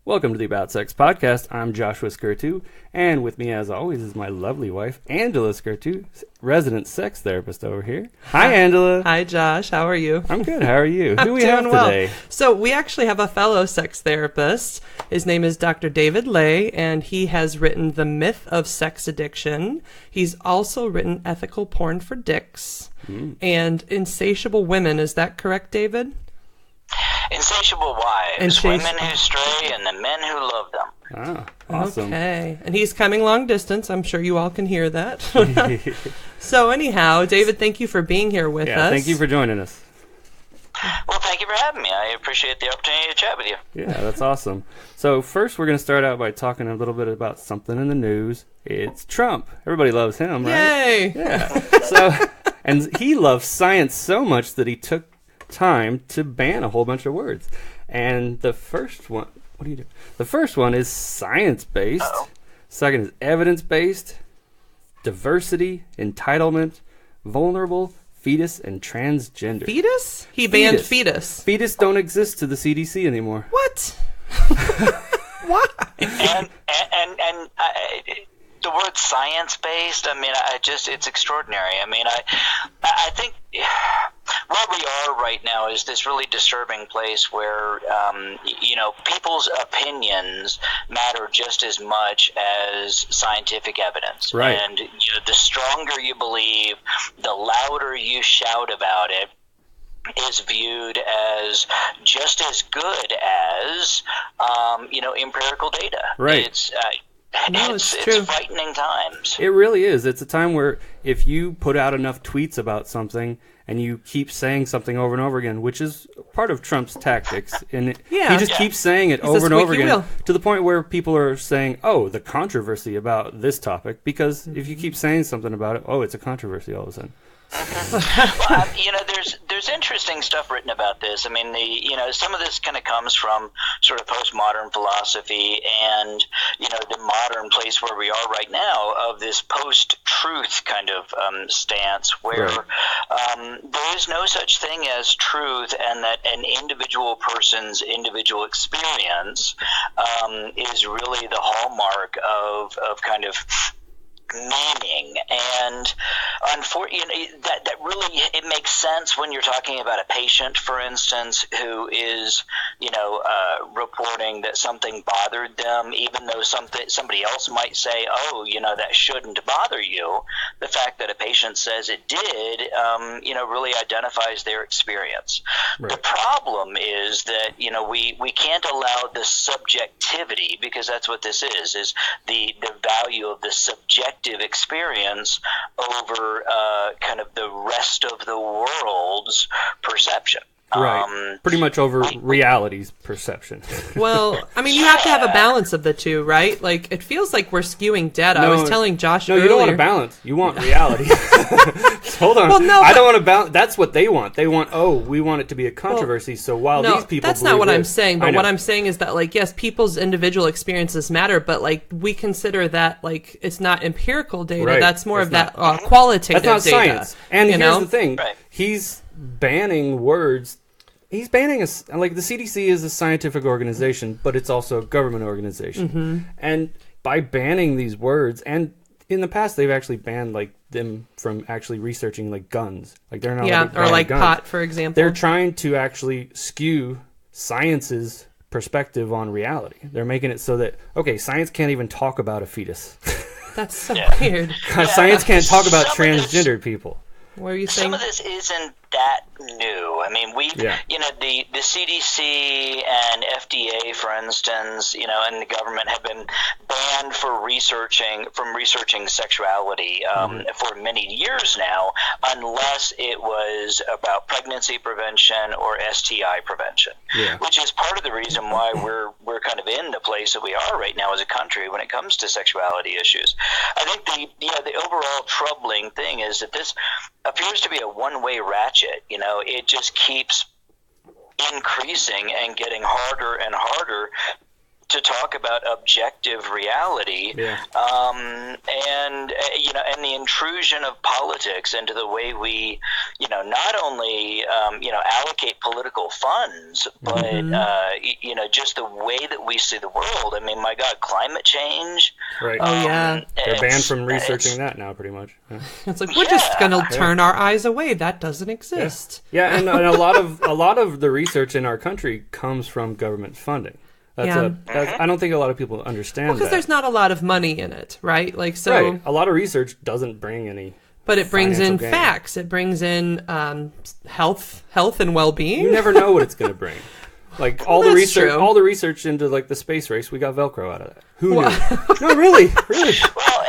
Welcome to the About Sex podcast. I'm Joshua Skirtu, and with me, as always, is my lovely wife, Angela Skirtu, resident sex therapist over here. Hi, Angela. Hi, Josh. How are you? I'm good. How are you? I'm Who we doing have well. today? So we actually have a fellow sex therapist. His name is Dr. David Lay, and he has written The Myth of Sex Addiction. He's also written Ethical Porn for Dicks and Insatiable Women. Is that correct, David? Insatiable wives, women who stray, and the men who love them. Ah, awesome. Okay. And he's coming long distance. I'm sure you all can hear that. So anyhow, David, thank you for being here with us. Thank you for joining us. Well, thank you for having me. I appreciate the opportunity to chat with you. Yeah, that's awesome. So first, we're going to start out by talking a little bit about something in the news. It's Trump. Everybody loves him, right? Yay! Yeah. And he loves science so much that he took time to ban a whole bunch of words. And the first one, what do you do? The first one is science-based. Uh-oh. Second is evidence-based, diversity, entitlement, vulnerable, fetus, and transgender. Fetus? He banned fetus. Fetus don't exist to the CDC anymore. What? Why? And the word science-based, I mean, it's extraordinary. I mean, I think where we are right now is this really disturbing place where, people's opinions matter just as much as scientific evidence. Right. And the stronger you believe, the louder you shout about it, is viewed as just as good as, empirical data. Right. It's true. It's frightening times. It really is. It's a time where if you put out enough tweets about something and you keep saying something over and over again, which is part of Trump's tactics, and he just keeps saying it over and over again to the point where people are saying, oh, the controversy about this topic, because if you keep saying something about it, oh, it's a controversy all of a sudden. Well, there's interesting stuff written about this. I mean, some of this kind of comes from sort of postmodern philosophy and, the modern place where we are right now of this post-truth kind of stance where there is no such thing as truth, and that an individual person's individual experience is really the hallmark of kind of meaning. And unfortunately, that really, it makes sense when you're talking about a patient, for instance, who is reporting that something bothered them, even though somebody else might say, oh, that shouldn't bother you. The fact that a patient says it did, really identifies their experience. Right. The problem is that we can't allow the subjectivity, because that's what this is the value of the subjective experience over kind of the rest of the world's perception. Right. Pretty much over reality's perception. Well, I mean, you have to have a balance of the two, right? Like, it feels like we're skewing dead. I was telling Josh earlier. No, you don't want a balance. You want reality. Hold on. Well, no, I don't want a balance. That's what they want. They want, we want it to be a controversy, so while these people that's not what I'm saying, but what I'm saying is that, yes, people's individual experiences matter, but, we consider that, it's not empirical data. Right. That's more of that qualitative data. That's not science. And here's the thing. Right. He's banning words. He's banning us. The CDC is a scientific organization, but it's also a government organization. Mm-hmm. And by banning these words, and in the past they've actually banned them from actually researching guns. They're not or guns. Pot, for example. They're trying to actually skew science's perspective on reality. They're making it so that science can't even talk about a fetus. That's so weird. Science can't talk about transgendered people. What are you saying? Some of this isn't that new. I mean, the CDC and FDA, for instance, and the government have been banned from researching sexuality for many years now, unless it was about pregnancy prevention or STI prevention, which is part of the reason why we're kind of in the place that we are right now as a country when it comes to sexuality issues. I think the overall troubling thing is that this appears to be a one-way ratchet. It just keeps increasing and getting harder and harder to talk talk about objective reality, and the intrusion of politics into the way we, not only allocate political funds, but just the way that we see the world. I mean, my God, climate change. Right. Oh yeah. They're banned from researching that now, pretty much. Yeah. It's like we're just gonna turn our eyes away. That doesn't exist. Yeah, and a lot of the research in our country comes from government funding. I don't think a lot of people understand that. Because there's not a lot of money in it, right? Like so. Right. A lot of research doesn't bring any. But it brings in facts. It brings in health and well-being. You never know what it's going to bring. Like all the research into like the space race, we got Velcro out of that. Who knew? No, really. Well,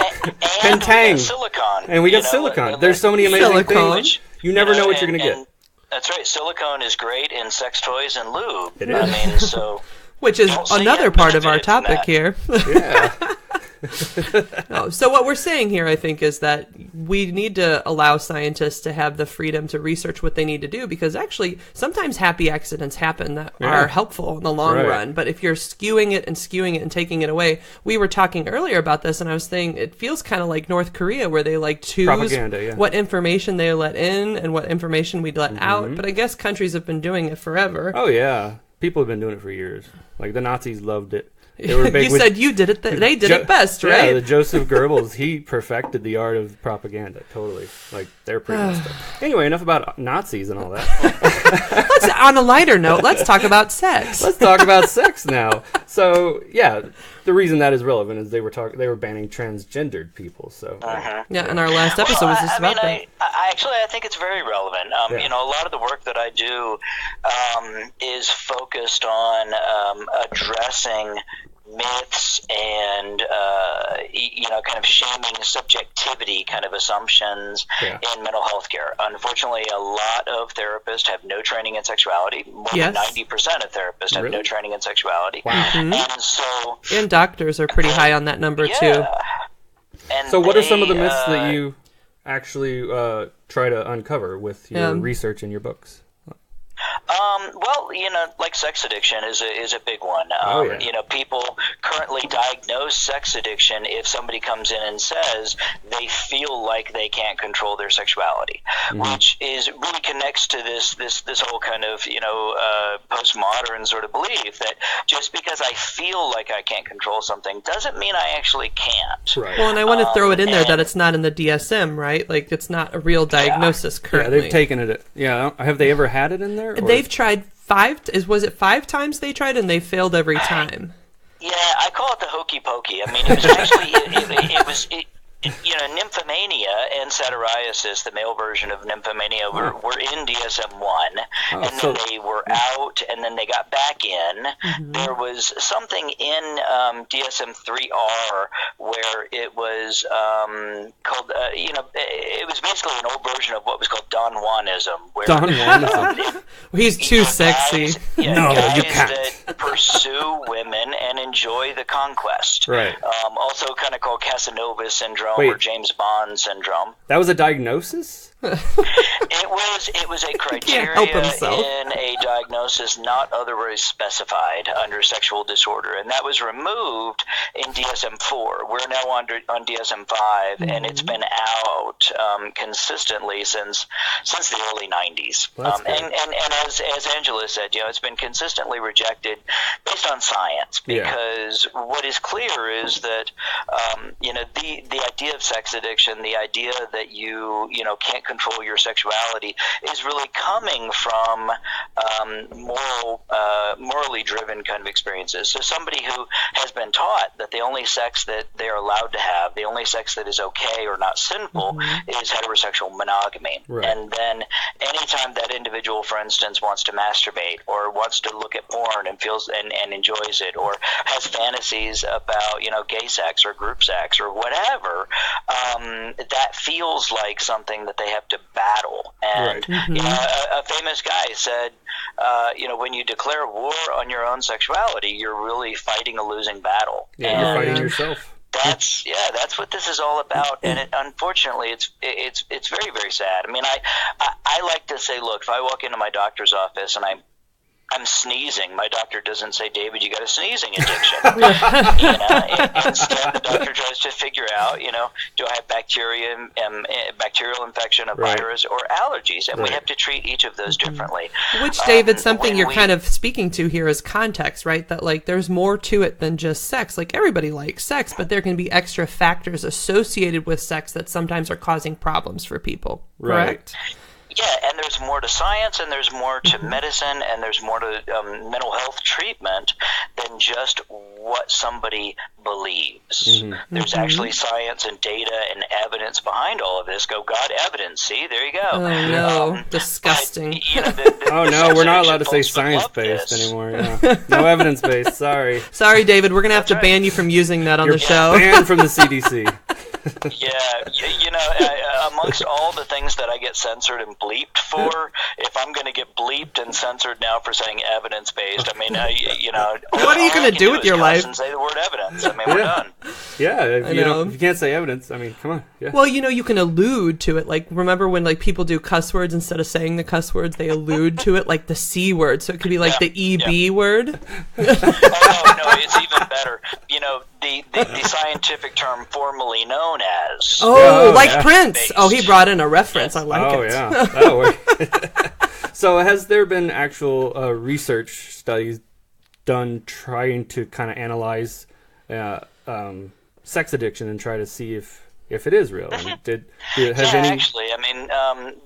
and Tang. silicone. And we got silicone. There's so many amazing things. You never know what you're going to get. That's right. Silicone is great in sex toys and lube. It is. I mean, so. Which is another part of our topic here. Yeah. So what we're saying here, I think, is that we need to allow scientists to have the freedom to research what they need to do, because actually sometimes happy accidents happen that are helpful in the long run. But if you're skewing it and taking it away, we were talking earlier about this, and I was saying it feels kind of like North Korea, where they like choose what information they let in and what information we let out. But I guess countries have been doing it forever. Oh yeah, people have been doing it for years. Like the Nazis loved it. They were big you said you did it. They did it best, right? Yeah, the Joseph Goebbels, he perfected the art of propaganda. Totally, like they're pretty messed up. Anyway, enough about Nazis and all that. On a lighter note, let's talk about sex. Let's talk about sex now. So yeah, the reason that is relevant is they were banning transgendered people. So yeah, and our last episode was just about that. I think it's very relevant. A lot of the work that I do is focused on addressing myths and kind of shaming subjectivity kind of assumptions in mental health care. Unfortunately, a lot of therapists have no training in sexuality. More than 90% of therapists have no training in sexuality. Wow. And doctors are pretty high on that number too. And so what are some of the myths that you actually try to uncover with your research in your books? Like sex addiction is a big one. People currently diagnose sex addiction if somebody comes in and says they feel like they can't control their sexuality, which really connects to this whole kind of postmodern sort of belief that just because I feel like I can't control something doesn't mean I actually can't. Right. Well, and I want to throw it in there that it's not in the DSM, right? Like it's not a real diagnosis currently. Yeah, they've taken it. Yeah, have they ever had it in there? Or? They've tried 5. Was it 5 times they tried and they failed every time? Yeah, I call it the hokey pokey. I mean, it was actually it was nymphomania and satyriasis, the male version of nymphomania, were in DSM-1, and then they were out, and then they got back in. There was something in DSM-3R where it was called, it was basically an old version of what was called Don Juanism. Where, Don Juanism. He's too sexy. No, guys you can't. That pursue women and enjoy the conquest. Right. Also kind of called Casanova syndrome or James Bond syndrome. That was a diagnosis? It was a criteria in a diagnosis not otherwise specified under sexual disorder, and that was removed in DSM-4. We're now on DSM-5, and it's been out consistently since the early 90s. And as Angela said, it's been consistently rejected based on science, because what is clear is that the idea of sex addiction, the idea that you can't control your sexuality, is really coming from morally driven kind of experiences. So somebody who has been taught that the only sex that they're allowed to have, the only sex that is okay or not sinful, is heterosexual monogamy. Right. And then anytime that individual, for instance, wants to masturbate or wants to look at porn and feels and enjoys it, or has fantasies about gay sex or group sex or whatever, that feels like something that they have to battle. And a famous guy said, when you declare war on your own sexuality, you're really fighting a losing battle. Yeah, you're fighting yourself. That's what this is all about, and unfortunately, it's very, very sad. I mean, I like to say, look, if I walk into my doctor's office and I'm I'm sneezing. My doctor doesn't say, David, you got a sneezing addiction. Instead, the doctor tries to figure out, do I have bacterial infection, a virus, or allergies? And we have to treat each of those differently. Which, David, something you're kind of speaking to here is context, right? That, like, there's more to it than just sex. Like, everybody likes sex, but there can be extra factors associated with sex that sometimes are causing problems for people. Correct? Right. Yeah, and there's more to science, and there's more to medicine, and there's more to mental health treatment than just what somebody believes. There's actually science and data and evidence behind all of this. Go, God, evidence. See, there you go. Oh, no. Disgusting. But, oh, no, we're not allowed to say science-based anymore. Yeah. No evidence-based. Sorry. Sorry, David. We're going to have to ban you from using that on the show. Banned from the CDC. Amongst all the things that I get censored and bleeped for, if I'm going to get bleeped and censored now for saying evidence-based, I mean, what are you going to do with your life? And say the word evidence. I mean, we're done. Yeah, if you can't say evidence, I mean, come on. Yeah. Well, you can allude to it. Like, remember when people do cuss words instead of saying the cuss words, they allude to it, like the C word. So it could be like the EB word. Oh, no, it's even better. The scientific term formerly known as. Prince. Oh, he brought in a reference. I like it. Oh, yeah. That'll work. So has there been actual research studies done trying to kind of analyze sex addiction and try to see if it is real? I mean, actually, I mean,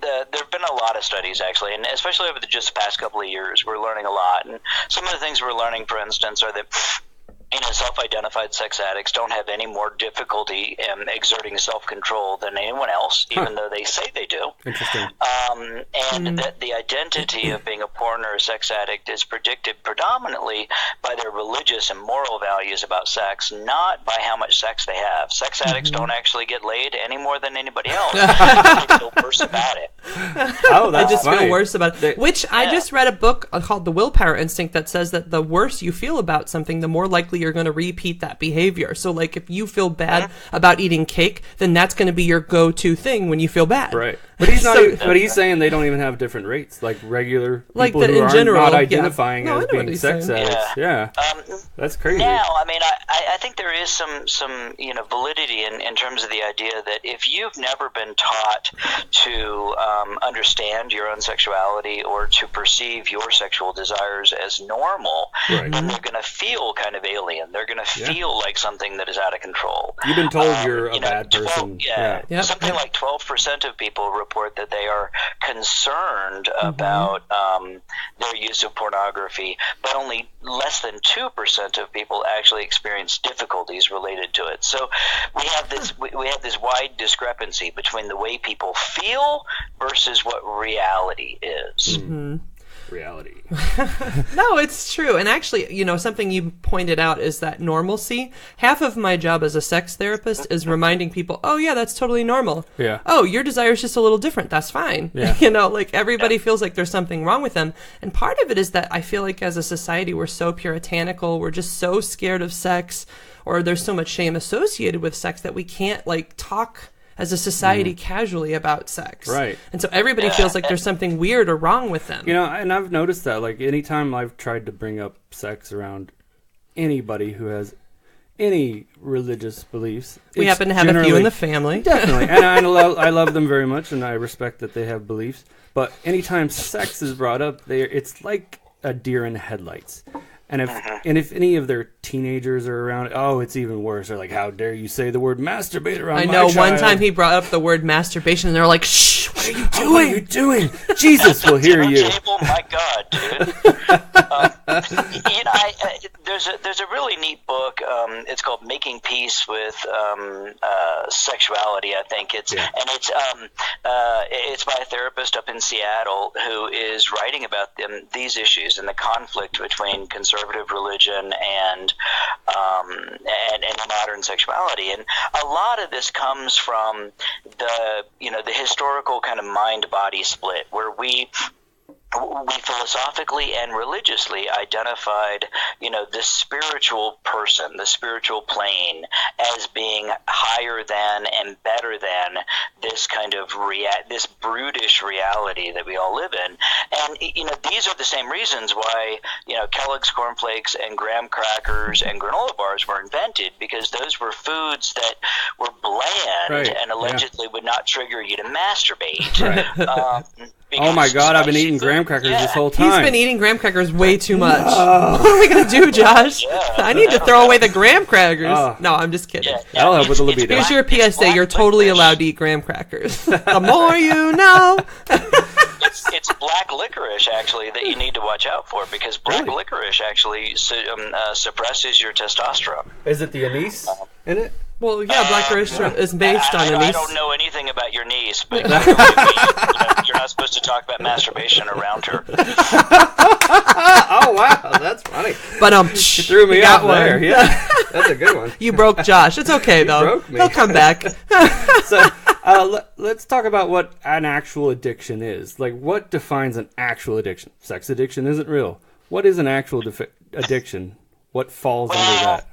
there have been a lot of studies, actually, and especially over just the past couple of years, we're learning a lot. And some of the things we're learning, for instance, are that self-identified sex addicts don't have any more difficulty exerting self-control than anyone else, even though they say they do. Interesting. And that the identity of being a porn or a sex addict is predicted predominantly by their religious and moral values about sex, not by how much sex they have. Sex addicts don't actually get laid any more than anybody else. They feel worse about it. Oh, that's I just funny. feel worse about it. I just read a book called The Willpower Instinct that says that the worse you feel about something, the more likely you're going to repeat that behavior. So, like, if you feel bad about eating cake, then that's going to be your go-to thing when you feel bad. Right. But he's not. But he's saying they don't even have different rates, like regular people who are not identifying as being sex addicts. Yeah, that's crazy. Now, I mean, I think there is some validity in terms of the idea that if you've never been taught to understand your own sexuality or to perceive your sexual desires as normal, then they're going to feel kind of alien. They're going to feel like something that is out of control. You've been told you're a bad person. Something like 12% of people report that they are concerned about their use of pornography, but only less than 2% of people actually experience difficulties related to it. So we have this wide discrepancy between the way people feel versus what reality is. Reality. No, it's true. And actually, something you pointed out is that normalcy. Half of my job as a sex therapist is reminding people, oh yeah, that's totally normal. Yeah. Oh, your desire is just a little different. That's fine. Yeah. Everybody feels like there's something wrong with them. And part of it is that I feel like as a society, we're so puritanical. We're just so scared of sex, or there's so much shame associated with sex that we can't talk as a society casually about sex. Right. And so everybody feels like there's something weird or wrong with them. And I've noticed that, anytime I've tried to bring up sex around anybody who has any religious beliefs. We happen to have a few in the family. Definitely. And I love them very much, and I respect that they have beliefs. But anytime sex is brought up, it's like a deer in headlights. And if any of their teenagers are around, it's even worse. They're like, how dare you say the word masturbate around my child? I know, one time he brought up the word masturbation, and they're like, shh, what are you doing? What are you doing? Jesus will hear you. My God, dude. There's a really neat book. It's called Making Peace with Sexuality, I think. It's by a therapist up in Seattle who is writing about these issues and the conflict between conservative religion and modern sexuality. And a lot of this comes from the historical kind of mind-body split, where we we philosophically and religiously identified, this spiritual person, the spiritual plane, as being higher than and better than this kind of this brutish reality that we all live in. And, these are the same reasons why, Kellogg's cornflakes and graham crackers and granola bars were invented, because those were foods that were bland and allegedly would not trigger you to masturbate. Right. Oh my God, I've been eating graham crackers this whole time. He's been eating graham crackers way too much. What are we going to do, Josh? I need to throw away the graham crackers. No, I'm just kidding. That'll help with the libido. Here's your PSA. You're totally allowed to eat graham crackers. The more you know. It's black licorice, actually, that you need to watch out for, because black licorice actually suppresses your testosterone. Is it the anise in it? Well, yeah, black licorice is based on anise. I don't know anything about your niece, but you're not supposed to talk about masturbation around her. Oh, wow, that's funny. But you threw me out there. Yeah, that's a good one. You broke Josh. It's okay, though. Broke me. He'll come back. So let's talk about what an actual addiction is. Like, what defines an actual addiction? Sex addiction isn't real. What is an actual addiction? What falls under that?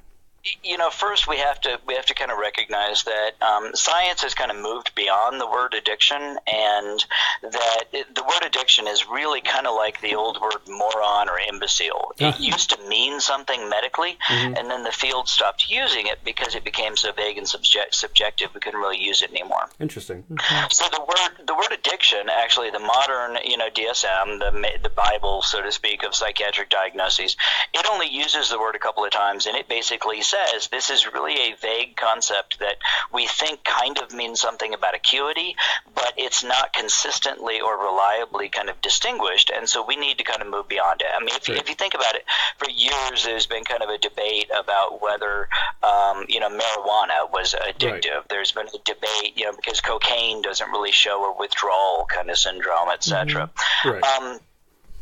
First we have to kind of recognize that science has kind of moved beyond the word addiction, and that the word addiction is really kind of like the old word moron or imbecile. It used to mean something medically, and then the field stopped using it because it became so vague and subjective we couldn't really use it anymore. Interesting. So the word addiction, actually, the modern DSM, the Bible, so to speak, of psychiatric diagnoses, it only uses the word a couple of times, and it basically says this is really a vague concept that we think kind of means something about acuity, but it's not consistently or reliably kind of distinguished, and so we need to kind of move beyond it. I mean, if you think about it, for years there's been kind of a debate about whether marijuana was addictive. Right. There's been a debate, because cocaine doesn't really show a withdrawal kind of syndrome, etc. Right.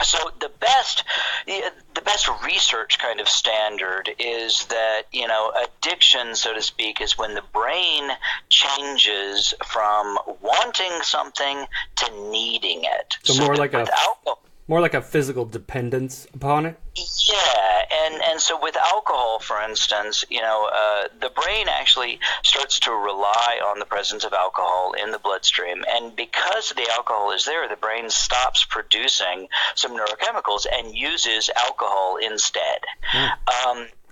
So the best research kind of standard is that, addiction, so to speak, is when the brain changes from wanting something to needing it. So more like a physical dependence upon it? Yeah, and so with alcohol, for instance, the brain actually starts to rely on the presence of alcohol in the bloodstream, and because the alcohol is there, the brain stops producing some neurochemicals and uses alcohol instead.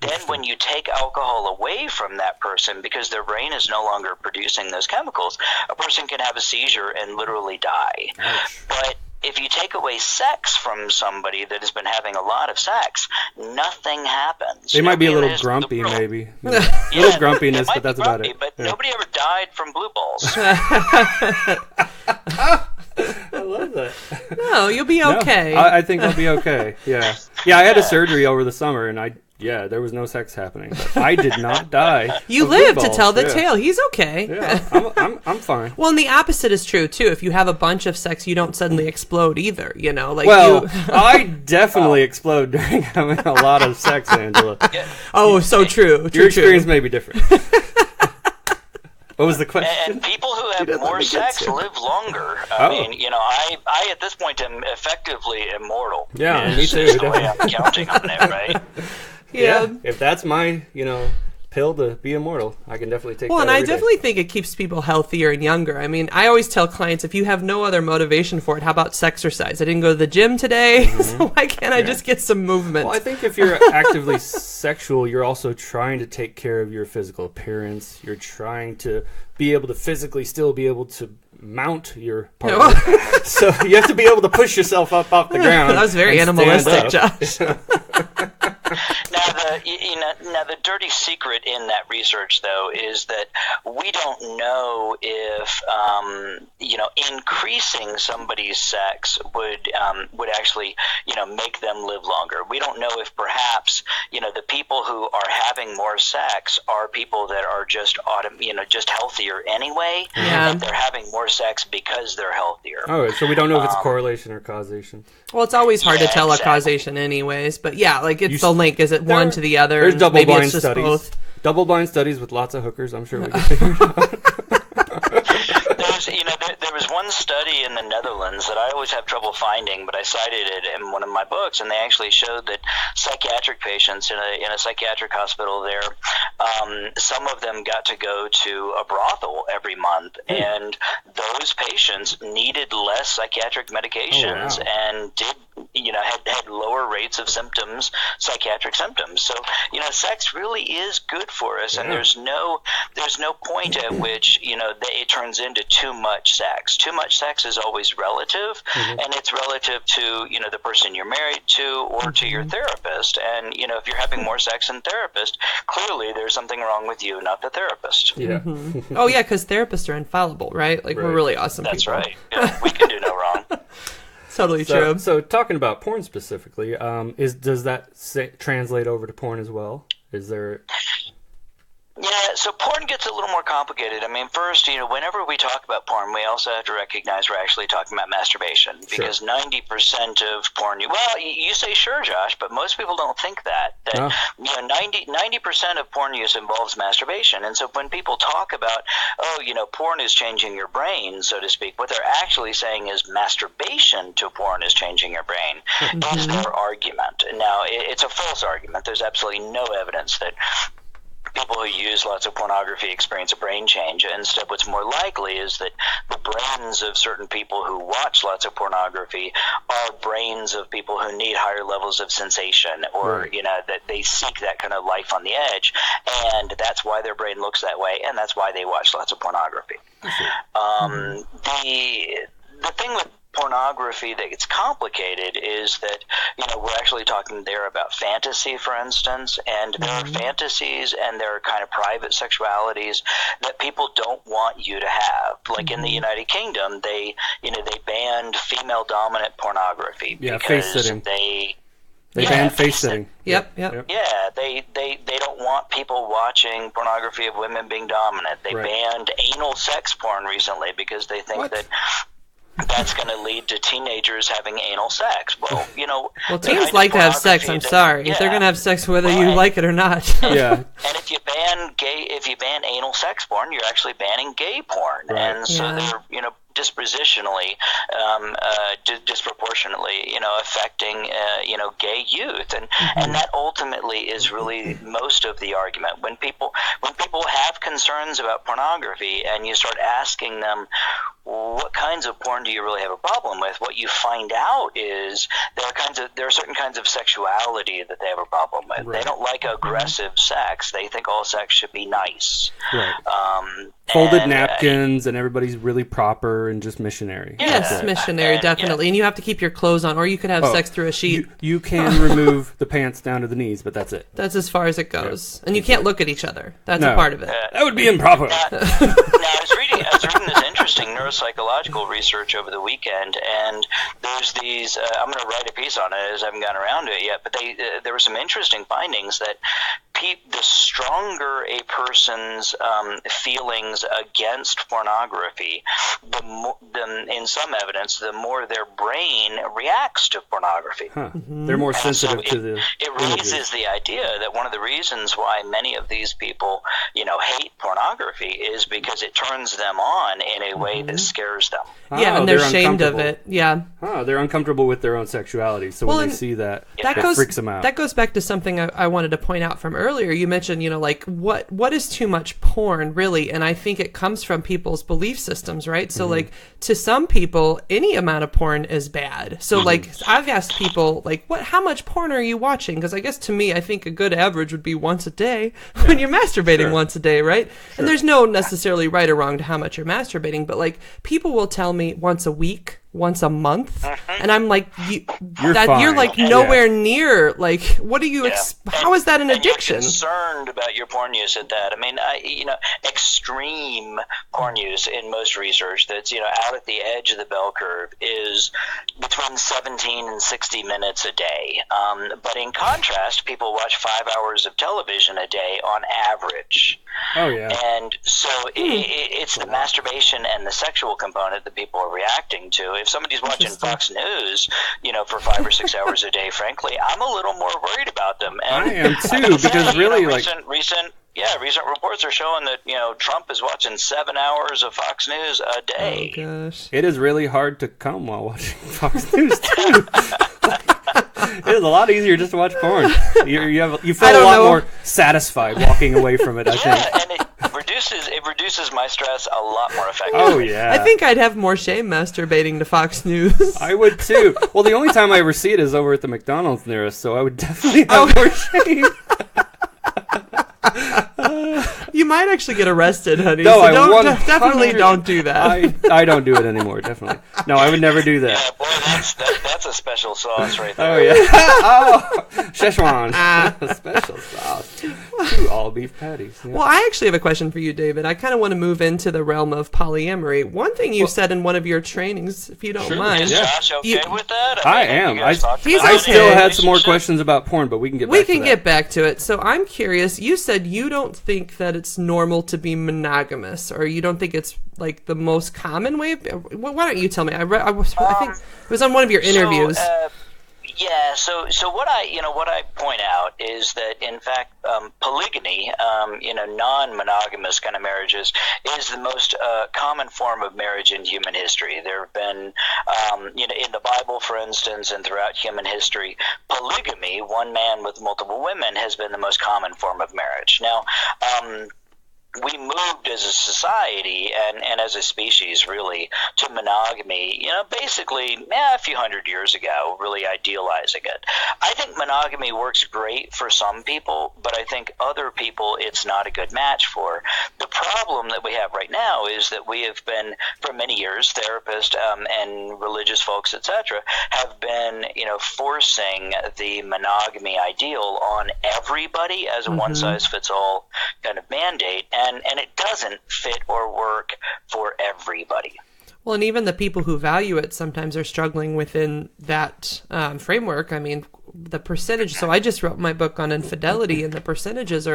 Then when you take alcohol away from that person, because their brain is no longer producing those chemicals, a person can have a seizure and literally die. But if you take away sex from somebody that has been having a lot of sex, nothing happens. They might be a little grumpy, maybe. A little grumpiness, but that's about it. But nobody ever died from blue balls. I love that. No, you'll be okay. No, I think I'll be okay. Yeah. Yeah, I had a surgery over the summer, and there was no sex happening. But I did not die. You lived to tell the tale. He's okay. Yeah, I'm fine. Well, and the opposite is true, too. If you have a bunch of sex, you don't suddenly explode either, I definitely explode during having a lot of sex, Angela. Oh, so true. Your experience may be different. What was the question? And people who have more sex live longer. I mean, I at this point am effectively immortal. Yeah, me too. Is the way I'm counting on it, right? Yeah. If that's my, pill to be immortal, I can definitely take that. Well, and I definitely think it keeps people healthier and younger. I mean, I always tell clients, if you have no other motivation for it, how about sexercise? I didn't go to the gym today, so why can't I just get some movement? Well, I think if you're actively sexual, you're also trying to take care of your physical appearance. You're trying to be able to physically still be able to mount your partner. So you have to be able to push yourself up off the ground. That was very animalistic, Josh. Now the dirty secret in that research, though, is that we don't know if increasing somebody's sex would actually make them live longer. We don't know if perhaps the people who are having more sex are people that are just healthier anyway, and they're having more sex because they're healthier. Oh, so we don't know if it's correlation or causation. Well, it's always hard to tell a causation anyways, but it's the link. Is it one to the other? There's double-blind studies. Both. Double-blind studies with lots of hookers, I'm sure we can figure it out. there was one study in the Netherlands that I always have trouble finding, but I cited it in one of my books, and they actually showed that psychiatric patients in a psychiatric hospital there, some of them got to go to a brothel every month, and those patients needed less psychiatric medications and had lower rates of symptoms, psychiatric symptoms. So, sex really is good for us, and there's no point at which, it turns into too much sex. Too much sex is always relative, and it's relative to, the person you're married to or to your therapist. And, if you're having more sex than therapist, clearly there's something wrong with you, not the therapist. Yeah. Oh, yeah, because therapists are infallible, right? Like, we're really awesome That's people. right. Yeah, we can do no wrong. Totally true. So talking about porn specifically, does that translate over to porn as well? Is there... Yeah, so porn gets a little more complicated. I mean, first, whenever we talk about porn, we also have to recognize we're actually talking about masturbation, because 90% of porn, you say sure, Josh, but most people don't think that 90% of porn use involves masturbation. And so when people talk about, porn is changing your brain, so to speak, what they're actually saying is masturbation to porn is changing your brain. Is their argument. Now, it's a false argument. There's absolutely no evidence that people who use lots of pornography experience a brain change. Instead, what's more likely is that the brains of certain people who watch lots of pornography are brains of people who need higher levels of sensation, or that they seek that kind of life on the edge, and that's why their brain looks that way, and that's why they watch lots of pornography. The thing with pornography that gets complicated is that, we're actually talking there about fantasy, for instance, and there are fantasies and there are kind of private sexualities that people don't want you to have. Like in the United Kingdom, they banned female dominant pornography because face-sitting. They banned face-sitting. Yep. Yeah, they don't want people watching pornography of women being dominant. They banned anal sex porn recently because they think that that's going to lead to teenagers having anal sex. Well, teens like to have sex. I'm sorry, they're going to have sex whether you like it or not. And if you ban anal sex porn, you're actually banning gay porn, and so they're disproportionately, affecting gay youth, and that ultimately is really most of the argument. When people have concerns about pornography, and you start asking them, what kinds of porn do you really have a problem with? What you find out is there are certain kinds of sexuality that they have a problem with. They don't like aggressive sex. They think all sex should be nice. Folded napkins, and everybody's really proper and just missionary. Yes, missionary, definitely. And you have to keep your clothes on, or you could have sex through a sheet. You can remove the pants down to the knees, but that's it. That's as far as it goes. And you can't look at each other. That's a part of it. That would be improper. Now, I was reading this interesting neuropsychological research over the weekend, and there's these, I'm going to write a piece on it as I haven't gotten around to it yet, but there were some interesting findings that the stronger a person's feelings against pornography, in some evidence, the more their brain reacts to pornography. They're more sensitive to the It raises the idea that one of the reasons why many of these people, hate pornography is because it turns them on in a way that scares them. And they're ashamed of it. They're uncomfortable with their own sexuality, so when they see that, it freaks them out. That goes back to something I wanted to point out from earlier. You mentioned, what is too much porn, really? And I think it comes from people's belief systems, right? So, to some people, any amount of porn is bad. So, I've asked people, how much porn are you watching? Because I guess to me, I think a good average would be once a day when you're masturbating once a day, right? And there's no necessarily right or wrong to how much you're masturbating, but, people will tell me once a week, once a month, and I'm like, you're like nowhere near, what do you how is that an addiction? You're concerned about your porn use at that. I mean, extreme porn use in most research that's out at the edge of the bell curve is between 17 and 60 minutes a day. But in contrast, people watch 5 hours of television a day on average. And so it's the masturbation and the sexual component that people are reacting to. If somebody's watching Fox News, for 5 or 6 hours a day, frankly, I'm a little more worried about them. And I am too, because really, recent recent reports are showing that, Trump is watching 7 hours of Fox News a day. Oh, gosh. It is really hard to come while watching Fox News, too. It is a lot easier just to watch porn. You feel a lot more satisfied walking away from it, I think. Yeah, and it reduces my stress a lot more effectively. Oh, yeah. I think I'd have more shame masturbating to Fox News. I would, too. Well, the only time I ever see it is over at the McDonald's nearest, so I would definitely have more shame. You might actually get arrested, honey. No, so definitely don't do that. I don't do it anymore, definitely. No, I would never do that. Yeah, boy, that's a special sauce right there. Oh, yeah. Oh, Szechuan. Special sauce. 2 all-beef patties. Yeah. Well, I actually have a question for you, David. I kind of want to move into the realm of polyamory. One thing you said in one of your trainings, if you don't mind. Is Josh okay with that? I am. I okay. still had some more questions about porn, but we can get back to that. We can get back to it. So I'm curious. You said you don't think that it's normal to be monogamous, or you don't think it's like the most common way. Why don't you tell me? I think it was on one of your interviews. So what I point out is that in fact polygyny, non-monogamous kind of marriages, is the most common form of marriage in human history. There have been, in the Bible, for instance, and throughout human history, polygamy, one man with multiple women, has been the most common form of marriage. Now, we moved as a society and as a species, really, to monogamy, basically a few hundred years ago, really idealizing it. I think monogamy works great for some people, but I think other people it's not a good match for. The problem that we have right now is that we have been, for many years, therapists and religious folks, etc., have been, forcing the monogamy ideal on everybody as a one-size-fits-all kind of mandate. And it doesn't fit or work for everybody. Well, and even the people who value it sometimes are struggling within that framework. I mean, the percentage. So I just wrote my book on infidelity, and the percentages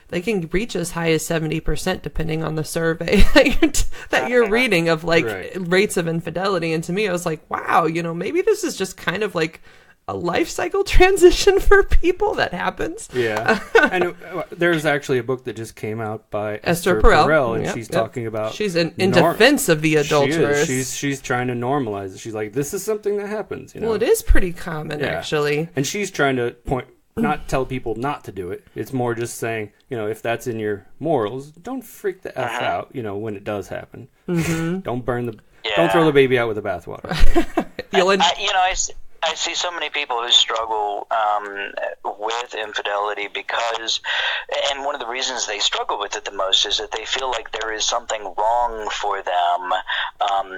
they can reach as high as 70%, depending on the survey that you're reading of rates of infidelity. And to me, I was like, wow, maybe this is just kind of like a life cycle transition for people that happens. Yeah. And there's actually a book that just came out by Esther Perel, and she's talking about... She's in defense of the adulterers. She's trying to normalize it. She's like, this is something that happens. Well, it is pretty common, actually. And she's trying to not tell people not to do it. It's more just saying, if that's in your morals, don't freak the F out, when it does happen. Mm-hmm. Don't throw the baby out with the bathwater. I see so many people who struggle with infidelity because, and one of the reasons they struggle with it the most is that they feel like there is something wrong for them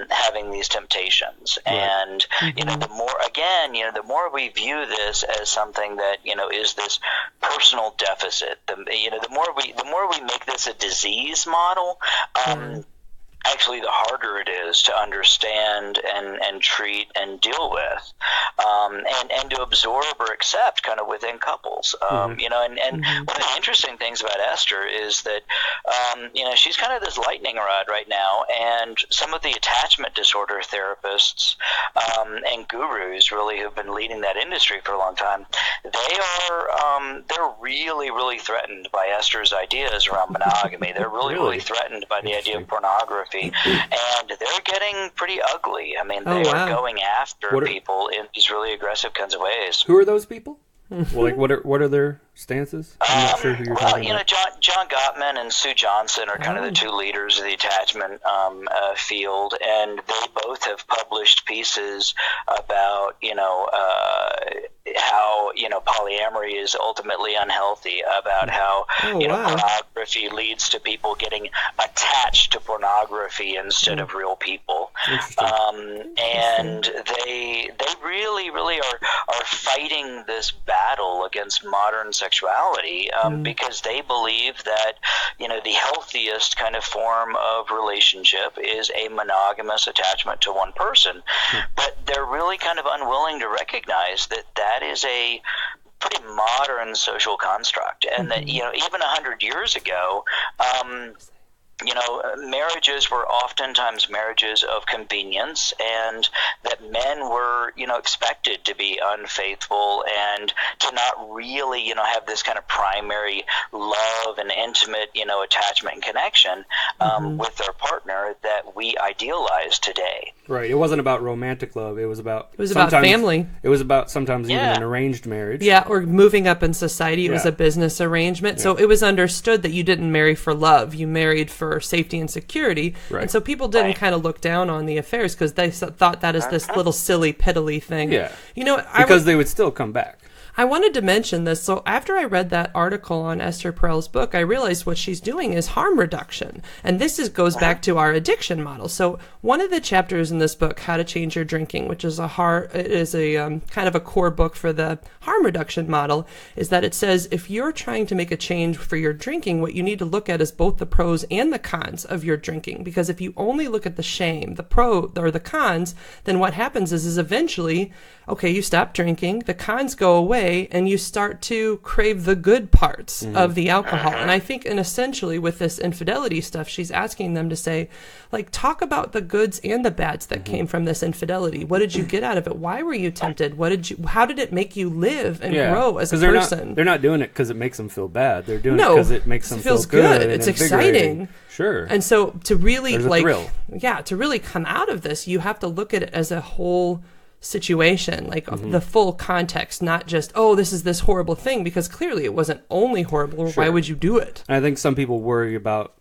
having these temptations. Right. And, the more we view this as something that, is this personal deficit, the more we make this a disease model, actually the harder it is to understand and treat and deal with, and to absorb or accept kind of within couples. One of the interesting things about Esther is that, she's kind of this lightning rod right now, and some of the attachment disorder therapists and gurus really who've been leading that industry for a long time, they're really, really threatened by Esther's ideas around monogamy. They're really threatened by the idea of pornography. And they're getting pretty ugly. I mean, they are going after people in these really aggressive kinds of ways. Who are those people? Well, what are their stances? I'm not sure who you're talking about. John Gottman and Sue Johnson are kind of the two leaders of the attachment field, and they both have published pieces about how polyamory is ultimately unhealthy, about how pornography leads to people getting attached to pornography instead of real people, and they really are fighting this battle against modern sexuality because they believe that the healthiest kind of form of relationship is a monogamous attachment to one person, but they're really kind of unwilling to recognize that is a pretty modern social construct, and that even 100 years ago marriages were oftentimes marriages of convenience, and that men were, expected to be unfaithful and to not really, have this kind of primary love and intimate, attachment and connection with their partner that we idealize today. Right. It wasn't about romantic love. It was about family. It was about sometimes even an arranged marriage. Yeah, or moving up in society. It was a business arrangement. Yeah. So it was understood that you didn't marry for love. You married for safety and security. Right. And so people didn't kind of look down on the affairs because they thought that is this little silly, piddly thing. Yeah. Because they would still come back. I wanted to mention this. So after I read that article on Esther Perel's book, I realized what she's doing is harm reduction. And this goes back to our addiction model. So one of the chapters in this book, How to Change Your Drinking, which is a kind of a core book for the harm reduction model, is that it says if you're trying to make a change for your drinking, what you need to look at is both the pros and the cons of your drinking. Because if you only look at the shame, the pro or the cons, then what happens is eventually, okay, you stop drinking, the cons go away, and you start to crave the good parts of the alcohol. And I think, and essentially with this infidelity stuff, she's asking them to say, like, talk about the goods and the bads that came from this infidelity. What did you get out of it? Why were you tempted? How did it make you live and grow as a person? They're not doing it because it makes them feel bad. They're doing it because it makes them feel good. It's exciting. Sure. And so to really thrill. To really come out of this, you have to look at it as a whole situation, like the full context, not just, this is this horrible thing, because clearly it wasn't only horrible. Sure. Why would you do it? And I think some people worry about,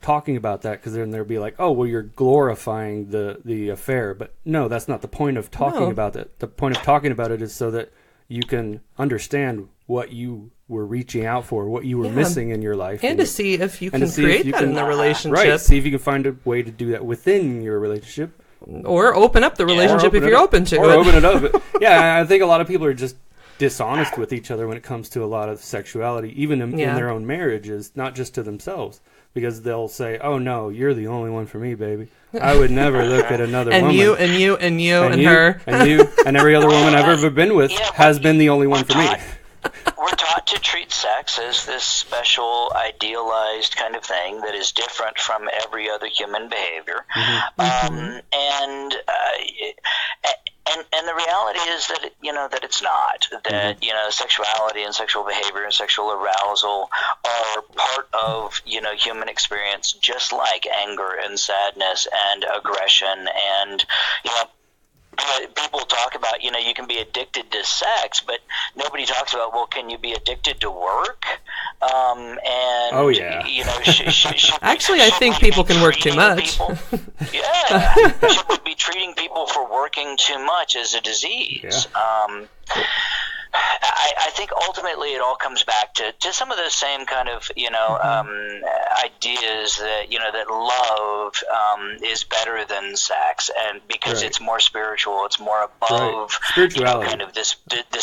talking about that because then they'll be like, oh, well, you're glorifying the affair. But no, that's not the point of talking about it. The point of talking about it is so that you can understand what you were reaching out for, what you were missing in your life. And to see if you can create that in the relationship. Right, see if you can find a way to do that within your relationship. Or open up the relationship if you're open to it. Or open it up. I think a lot of people are just dishonest with each other when it comes to a lot of sexuality, even in their own marriages, not just to themselves. Because they'll say, oh, no, you're the only one for me, baby. I would never look at another woman. And you, and her. And you, and every other woman I've ever been with has been the only one for me. We're taught to treat sex as this special, idealized kind of thing that is different from every other human behavior. And the reality is that that it's not. That sexuality and sexual behavior and sexual arousal are part of human experience, just like anger and sadness and aggression and people talk about, you can be addicted to sex, but nobody talks about, well, can you be addicted to work? Actually, I think people can work too much. Should we be treating people for working too much as a disease? Yeah. I think ultimately it all comes back to some of those same kind of ideas that that love is better than sex, and because it's more spiritual, it's more above spirituality, kind of this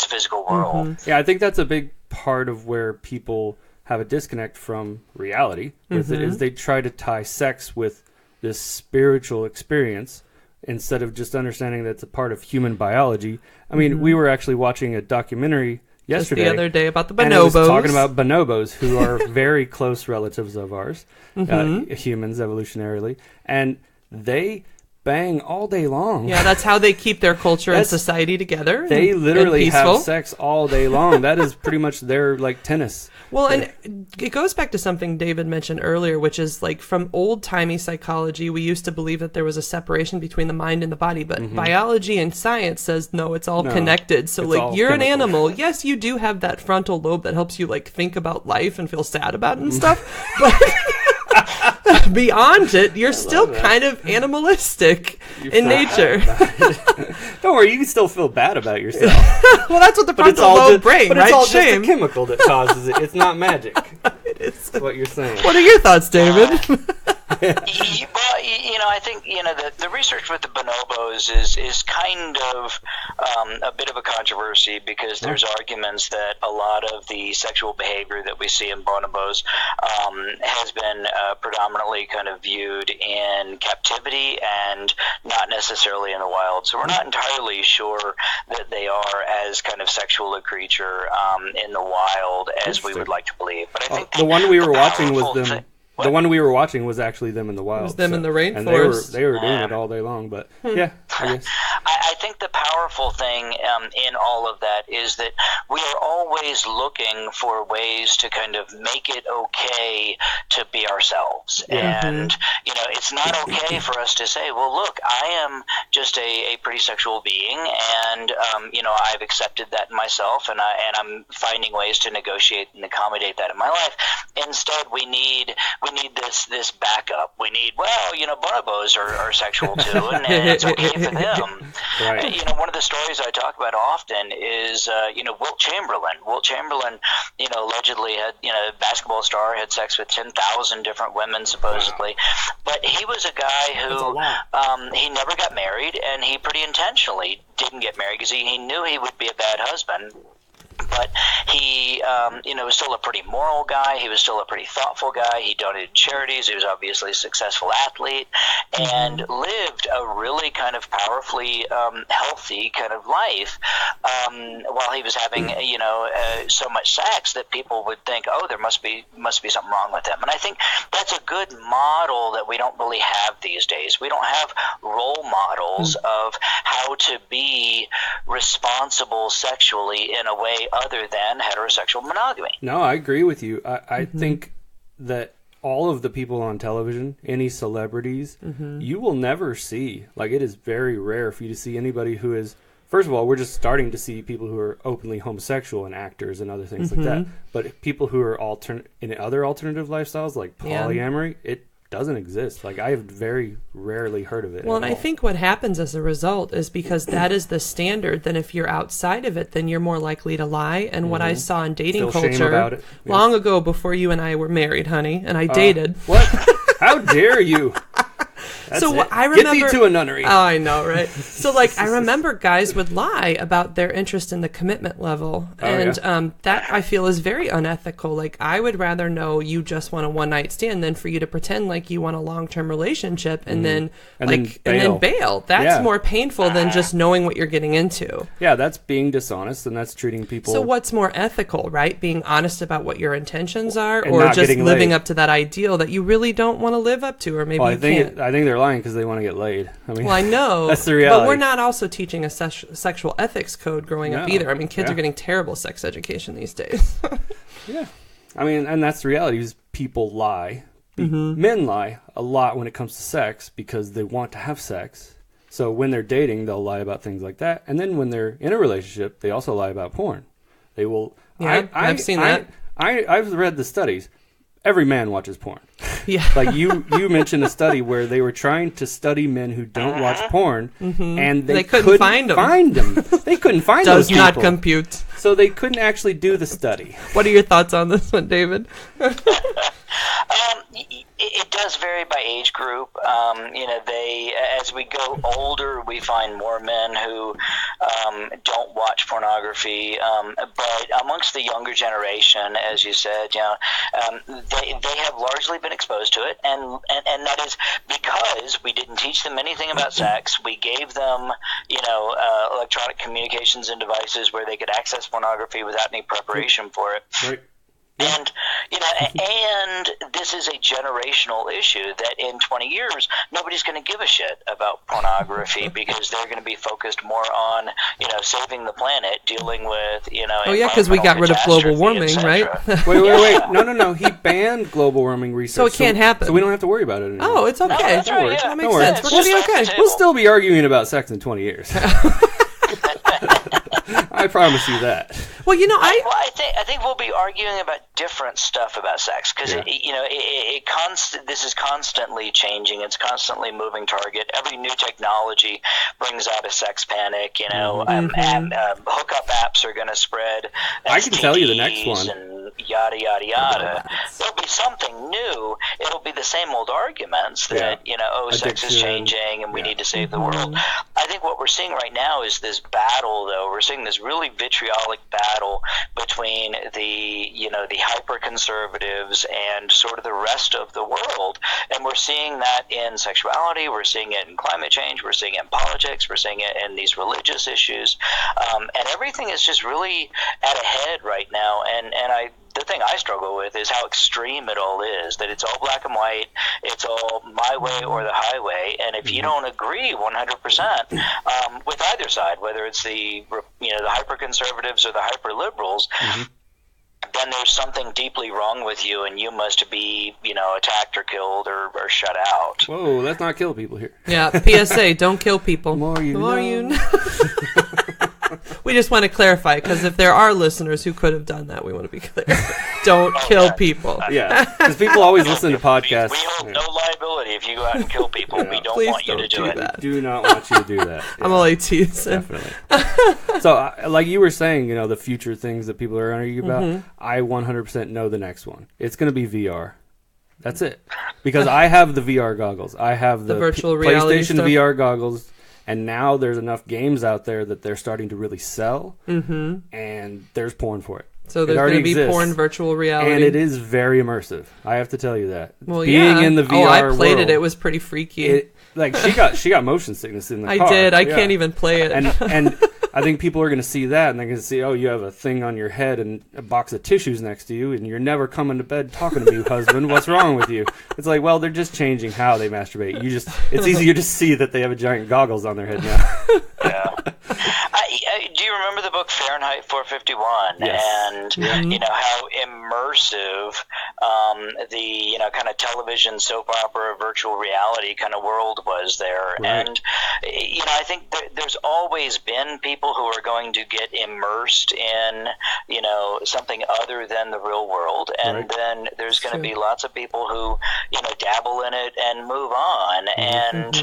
physical world. Yeah, I think that's a big part of where people have a disconnect from reality with it, is they try to tie sex with this spiritual experience instead of just understanding that it's a part of human biology. I mean, we were actually watching a documentary yesterday. Just the other day about the bonobos. And it was talking about bonobos, who are very close relatives of ours, humans evolutionarily, and they bang all day long. Yeah, that's how they keep their culture and society together. They literally have sex all day long. That is pretty much their tennis. Well, and it goes back to something David mentioned earlier, which is from old-timey psychology, we used to believe that there was a separation between the mind and the body, but biology and science says, no, it's all connected. So, you're an animal. Yes, you do have that frontal lobe that helps you, think about life and feel sad about it and stuff, but beyond it, you're still kind of animalistic in nature. Don't worry, you can still feel bad about yourself. Well, that's what the frontal lobe brain, right? But it's all just a chemical that causes it. It's not magic. That's what you're saying. What are your thoughts, David? Well, I think the research with the bonobos is kind of a bit of a controversy, because there's arguments that a lot of the sexual behavior that we see in bonobos has been predominantly kind of viewed in captivity and not necessarily in the wild. So we're not entirely sure that they are as kind of sexual a creature in the wild as we would like to believe. But I think the one we were watching was them. The one we were watching was actually them in the wild. It was them in the rainforest. And they were doing it all day long. But yeah, I guess. I think the powerful thing in all of that is that we are always looking for ways to kind of make it okay to be ourselves. And, it's not okay for us to say, well, look, I am just a pretty sexual being, and, I've accepted that in myself, and I'm finding ways to negotiate and accommodate that in my life. Instead, we need this backup. We need, bonobos are sexual too, and it's okay for them. Right. One of the stories I talk about often is, Wilt Chamberlain. Wilt Chamberlain, allegedly had, a basketball star, had sex with 10,000 different women, supposedly. Wow. But he was a guy who, he never got married, and he pretty intentionally didn't get married because he knew he would be a bad husband. But he, was still a pretty moral guy. He was still a pretty thoughtful guy. He donated charities. He was obviously a successful athlete and lived a really kind of powerfully healthy kind of life while he was having, so much sex that people would think, oh, there must be something wrong with him. And I think that's a good model that we don't really have these days. We don't have role models of how to be responsible sexually in a way other than heterosexual monogamy. No, I agree with you. I think that all of the people on television, any celebrities, you will never see, like, it is very rare for you to see anybody who is, first of all, we're just starting to see people who are openly homosexual and actors and other things like that. But people who are in other alternative lifestyles, like polyamory, it doesn't exist. Like, I have very rarely heard of it. Well, and I think what happens as a result is because that is the standard, then if you're outside of it, then you're more likely to lie. And what I saw in dating culture long ago, before you and I were married, honey, and I dated. What? How dare you? That's so it. I remember, get thee to a nunnery. Oh, I know, right? So, like, I remember guys would lie about their interest in the commitment level, and that I feel is very unethical. Like, I would rather know you just want a one night stand than for you to pretend like you want a long term relationship and then bail. That's more painful than just knowing what you're getting into. Yeah, that's being dishonest, and that's treating people. So, what's more ethical, right? Being honest about what your intentions are, or just living up to that ideal that you really don't want to live up to, or maybe you can't. I think they're lying because they want to get laid. I mean, well, I know. That's the reality. But we're not also teaching a sexual ethics code growing up either. I mean, kids are getting terrible sex education these days. Yeah. I mean, and that's the reality is people lie. Men lie a lot when it comes to sex because they want to have sex. So when they're dating, they'll lie about things like that. And then when they're in a relationship, they also lie about porn. They will. Yeah, I've seen that. I've read the studies. Every man watches porn. Yeah. Like you mentioned a study where they were trying to study men who don't watch porn, and they couldn't find them. They couldn't find those people. Does not compute. So they couldn't actually do the study. What are your thoughts on this one, David? It does vary by age group. As we go older, we find more men who don't watch pornography. But amongst the younger generation, as you said, they have largely been exposed to it, and that is because we didn't teach them anything about sex. We gave them, electronic communications and devices where they could access pornography without any preparation for it. Right. And and this is a generational issue that in 20 years nobody's going to give a shit about pornography because they're going to be focused more on saving the planet, dealing with because we got rid of global warming, right? Wait. No. He banned global warming research, so it can't happen. So we don't have to worry about it anymore. Oh, it's okay. No, that's right, yeah. That makes sense. We're going to be okay. We'll still be arguing about sex in 20 years. I promise you that. Well, I think we'll be arguing about different stuff about sex because this is constantly changing. It's constantly moving target. Every new technology brings out a sex panic. And hookup apps are going to spread. I can tell you the next one. And yada yada yada. There'll be something new. It'll be the same old arguments that sex is changing and we need to save the world. I think what we're seeing right now is this battle, though. We're seeing this really vitriolic battle between the hyper conservatives and sort of the rest of the world, and we're seeing that in sexuality, we're seeing it in climate change, we're seeing it in politics, we're seeing it in these religious issues, and everything is just really at a head right now. And I the thing I struggle with is how extreme it all is, that it's all black and white, it's all my way or the highway, and if you don't agree 100% with either side, whether it's the hyper-conservatives or the hyper-liberals, then there's something deeply wrong with you, and you must be, attacked or killed or shut out. Whoa, let's not kill people here. Yeah, PSA, don't kill people. The more you know. We just want to clarify, because if there are listeners who could have done that, we want to be clear. Don't kill people. Yeah, because people always listen to podcasts. We hold no liability if you go out and kill people. We don't want you to do it. We do not want you to do that. Yeah. I'm only teasing. Definitely. So, like you were saying, the future things that people are arguing about, I 100% know the next one. It's going to be VR. That's it. Because I have the VR goggles. I have the virtual reality PlayStation stuff. VR goggles. And now there's enough games out there that they're starting to really sell, and there's porn for it. So there's going to be porn virtual reality. And it is very immersive. I have to tell you that. Well, Being in the VR I played world, it. It was pretty freaky. She got motion sickness in the car. I did. I can't even play it. And I think people are going to see that, and they're going to see, you have a thing on your head and a box of tissues next to you, and you're never coming to bed talking to me, husband. What's wrong with you? It's like, well, they're just changing how they masturbate. It's easier to see that they have a giant goggles on their head now. Yeah. Do you remember the book Fahrenheit 451? Yes. And how immersive the kind of television soap opera virtual reality kind of world was there. Right. And I think there's always been people who are going to get immersed in something other than the real world, and then there's going to be lots of people who dabble in it and move on. And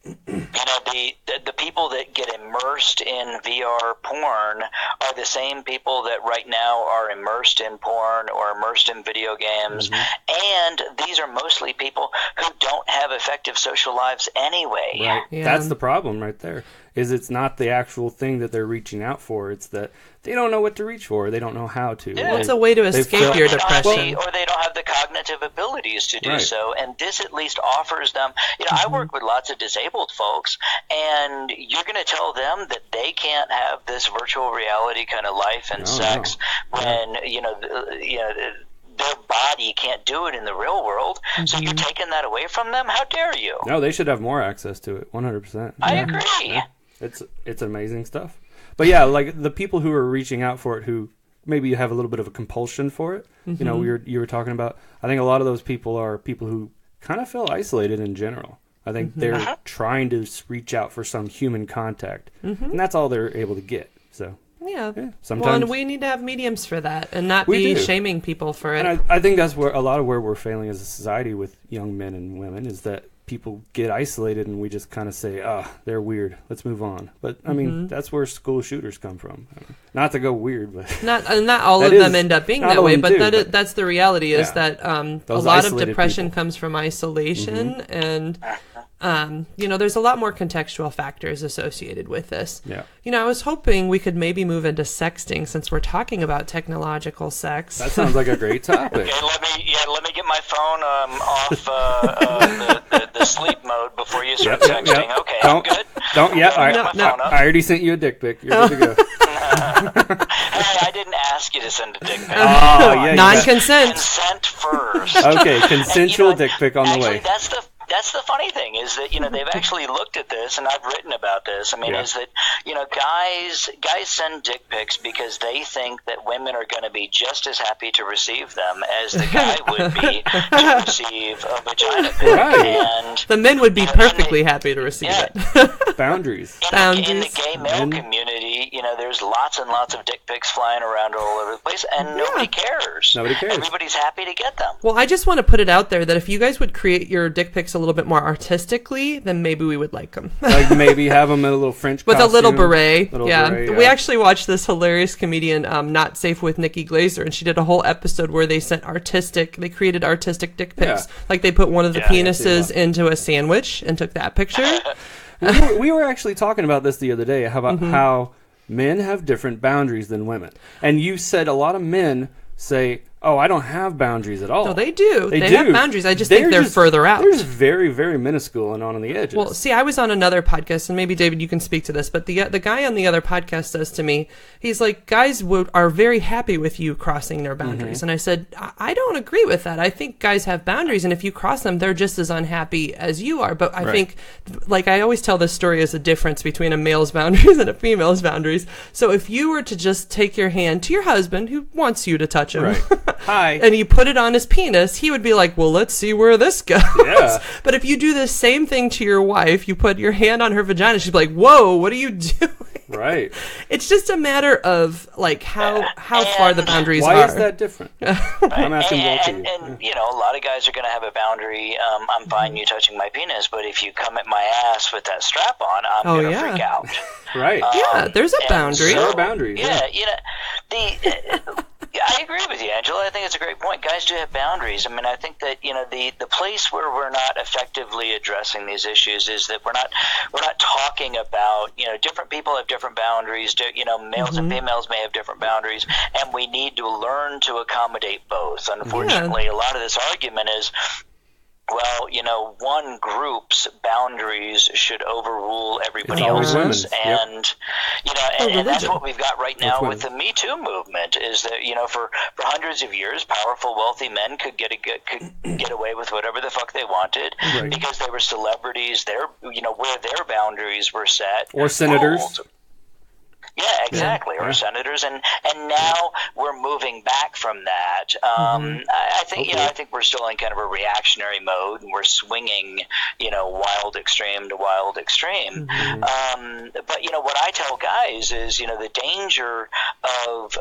the people that get immersed in VR porn are the same people that right now are immersed in porn or immersed in video games, and these are mostly people who don't have effective social lives anyway. Right. Yeah. That's the problem right there. It's not the actual thing that they're reaching out for. It's that they don't know what to reach for. They don't know how to. Yeah. It's a way to escape your depression. Or they don't have the cognitive abilities to do so. And this at least offers them. I work with lots of disabled folks, and you're going to tell them that they can't have this virtual reality kind of life and sex when, their body can't do it in the real world. So you're taking that away from them? How dare you? No, they should have more access to it, 100%. I agree. Yeah. It's amazing stuff. But yeah, like the people who are reaching out for it, who maybe have a little bit of a compulsion for it, you were talking about, I think a lot of those people are people who kind of feel isolated in general. I think they're trying to reach out for some human contact, and that's all they're able to get. So yeah. Sometimes, well, and we need to have mediums for that, and not be shaming people for it. And I think that's where a lot of where we're failing as a society with young men and women is that people get isolated, and we just kind of say, they're weird, let's move on. But I mean, that's where school shooters come from. Not to go weird, but not all of them end up being that way. But that's the reality is that a lot of depression comes from isolation, and there's a lot more contextual factors associated with this. Yeah. I was hoping we could maybe move into sexting, since we're talking about technological sex. That sounds like a great topic. Okay, let me get my phone off the sleep mode before you start texting. Yep. Okay, I'm good. I already sent you a dick pic. You're good to go. Hey, I didn't ask you to send a dick pic. Non-consent. Consent first. Okay, consensual dick pic on the way. That's the funny thing is that they've actually looked at this, and I've written about this. Is that guys send dick pics because they think that women are going to be just as happy to receive them as the guy would be to receive a vagina pic. Right. And the men would be perfectly happy to receive it. Boundaries. In the gay male community, there's lots and lots of dick pics flying around all over the place, and nobody cares. Nobody cares. Everybody's happy to get them. Well, I just want to put it out there that if you guys would create your dick pics a little bit more artistically, then maybe we would like them. Like maybe have them in a little French with costume. a little beret. Beret, We actually watched this hilarious comedian, Not Safe with Nikki Glaser, and she did a whole episode where they created artistic dick pics. Yeah. Like they put one of the penises into a sandwich and took that picture. we were actually talking about this the other day, about how men have different boundaries than women. And you said a lot of men say, oh, I don't have boundaries at all. No, they do. They have boundaries. I just think they're further out. They're just very, very minuscule and on the edges. Well, see, I was on another podcast, and maybe, David, you can speak to this, but the guy on the other podcast says to me, he's like, guys are very happy with you crossing their boundaries. Mm-hmm. And I said, I don't agree with that. I think guys have boundaries, and if you cross them, they're just as unhappy as you are. But I think, like I always tell this story as a difference between a male's boundaries and a female's boundaries. So if you were to just take your hand to your husband, who wants you to touch him, hi, and you put it on his penis, he would be like, well, let's see where this goes. Yeah. But if you do the same thing to your wife, you put your hand on her vagina, she'd be like, whoa, what are you doing? Right. It's just a matter of like how far the boundaries are. Why is that different? I'm asking both of you. And you know, a lot of guys are going to have a boundary. I'm fine you touching my penis, but if you come at my ass with that strap on, I'm going to freak out. Right. Yeah, there's a boundary. There are boundaries. Yeah, you know, I agree with you, Angela. I think it's a great point. Guys do have boundaries. I mean, I think that, you know, the place where we're not effectively addressing these issues is that we're not talking about, you know, different people have different boundaries. You know, males and females may have different boundaries, and we need to learn to accommodate both. Unfortunately, a lot of this argument is, well, you know, one group's boundaries should overrule everybody else's, and you know, and that's what we've got right now with the Me Too movement. Is that, you know, for hundreds of years, powerful, wealthy men could get away with whatever the fuck they wanted because they were celebrities. You know, where their boundaries were set, or senators. Yeah, exactly. Or senators, and now we're moving back from that. I think you know, I think we're still in kind of a reactionary mode, and we're swinging, you know, wild extreme to wild extreme. But you know, what I tell guys is, you know, the danger of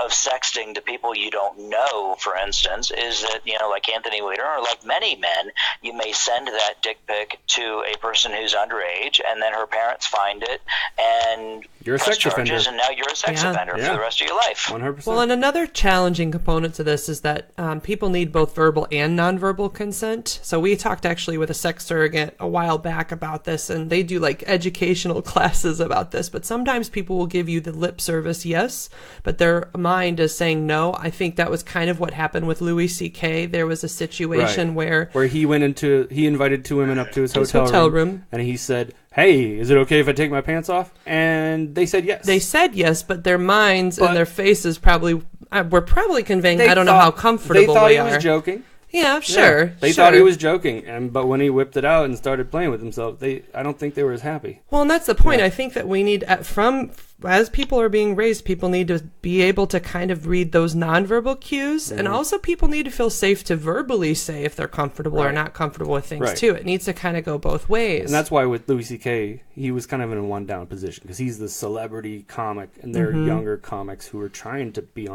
sexting to people you don't know, for instance, is that, you know, like Anthony Weiner, or like many men, you may send that dick pic to a person who's underage, and then her parents find it, and you're a sex offender. And now you're a sex offender for the rest of your life. 100%. Well, and another challenging component to this is that people need both verbal and nonverbal consent. So we talked actually with a sex surrogate a while back about this, and they do like educational classes about this. But sometimes people will give you the lip service yes, but their mind is saying no. I think that was kind of what happened with Louis C.K. There was a situation where he invited two women up to his hotel room, and he said, hey, is it okay if I take my pants off? And they said yes. They said yes, but their minds and their faces were probably conveying, I don't know how comfortable they are. They thought he was joking. Yeah, sure. Yeah, they thought he was joking, but when he whipped it out and started playing with himself, I don't think they were as happy. Well, and that's the point. I think that we need, as people are being raised, people need to be able to kind of read those nonverbal cues, and also people need to feel safe to verbally say if they're comfortable or not comfortable with things too. It needs to kind of go both ways. And that's why with Louis C.K., he was kind of in a one-down position, because he's the celebrity comic, and they're younger comics who are trying to be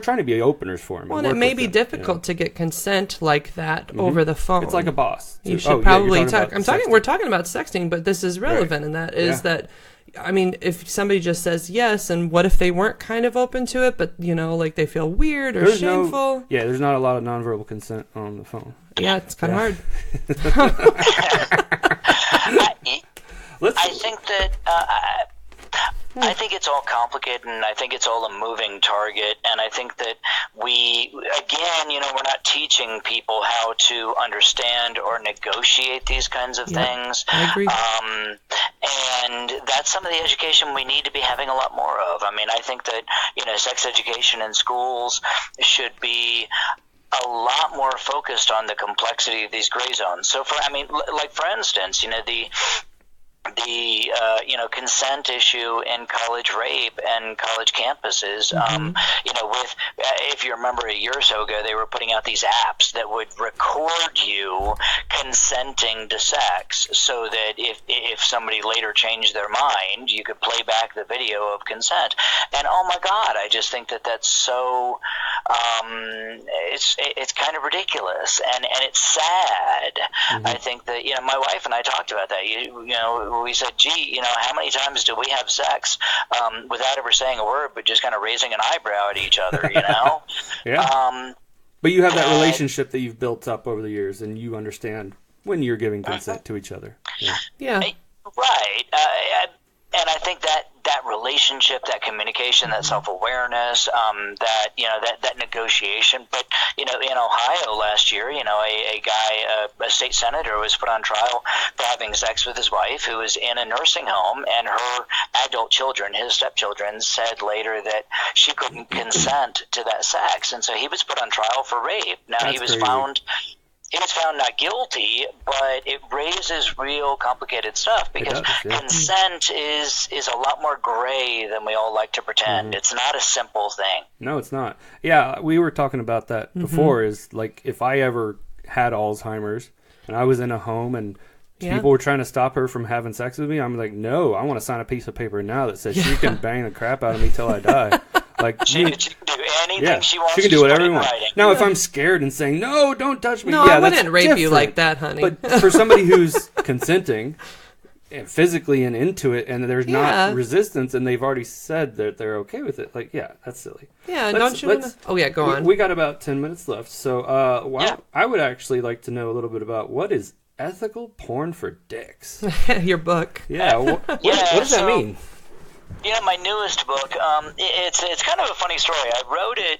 trying to be openers for him. Well, and it may be difficult to get consent like that over the phone. It's like a boss. You should probably talk. We're talking about sexting, but this is relevant, and that is that. I mean, if somebody just says yes, and what if they weren't kind of open to it, but, you know, like they feel weird or shameful? There's not a lot of nonverbal consent on the phone. Yeah, it's kind of hard. I think that I think it's all complicated, and I think it's all a moving target, and I think that we're not teaching people how to understand or negotiate these kinds of things. I agree. And that's some of the education we need to be having a lot more of. I mean, I think that, you know, sex education in schools should be a lot more focused on the complexity of these gray zones. So for instance, you know, the consent issue in college rape and college campuses. You know, if you remember a year or so ago, they were putting out these apps that would record you consenting to sex, so that if somebody later changed their mind, you could play back the video of consent. And oh my God, I just think that that's so it's kind of ridiculous, and it's sad. I think that, you know, my wife and I talked about that. You know, we said, gee, you know, how many times do we have sex without ever saying a word, but just kind of raising an eyebrow at each other, you know? But you have that relationship that you've built up over the years, and you understand when you're giving consent to each other. Right. And I think that that relationship, that communication, that self-awareness, that negotiation. But, in Ohio last year, a guy, a state senator, was put on trial for having sex with his wife, who was in a nursing home, and her adult children, his stepchildren, said later that she couldn't consent to that sex, and so he was put on trial for rape. Now, That's he was crazy. found not guilty, but it raises real complicated stuff because consent is a lot more gray than we all like to pretend. It's not a simple thing. No, it's not. Yeah, we were talking about that before, is like if I ever had Alzheimer's and I was in a home and people were trying to stop her from having sex with me, I'm like, no, I want to sign a piece of paper now that says she can bang the crap out of me till I die. Like she can do anything she wants. She can do whatever she wants. Now, if I'm scared and saying, no, don't touch me. No, I wouldn't rape you like that, honey. But for somebody who's consenting and physically and into it, and there's not resistance, and they've already said that they're okay with it, like, that's silly. Yeah, don't you want to... Oh, yeah, go on. We got about 10 minutes left. So I would actually like to know a little bit about what is ethical porn for dicks. Your book. Yeah, what does that mean? My newest book, it's kind of a funny story. I wrote it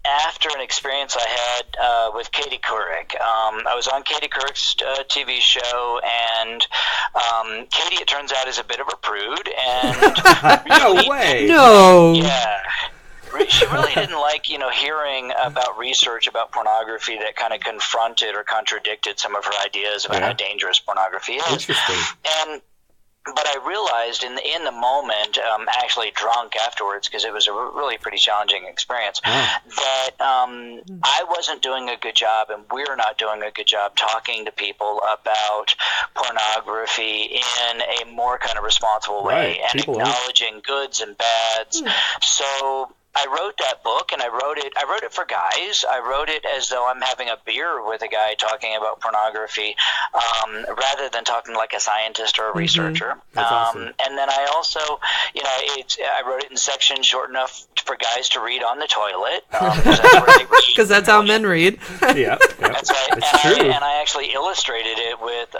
after an experience I had with Katie Couric. I was on Katie Couric's TV show, and Katie, it turns out, is a bit of a prude. And no way. No. Yeah. She really didn't like, hearing about research about pornography that kind of confronted or contradicted some of her ideas about how dangerous pornography is. Interesting. But I realized in the moment, actually drunk afterwards, because it was a really pretty challenging experience, that I wasn't doing a good job, and we're not doing a good job talking to people about pornography in a more kind of responsible way and acknowledging goods and bads. So I wrote that book, and I wrote it for guys. I wrote it as though I'm having a beer with a guy talking about pornography, rather than talking like a scientist or a researcher. That's awesome. And then I also, I wrote it in sections short enough for guys to read on the toilet. Because that's how men read. Yeah. That's right. It's true. And I actually illustrated it with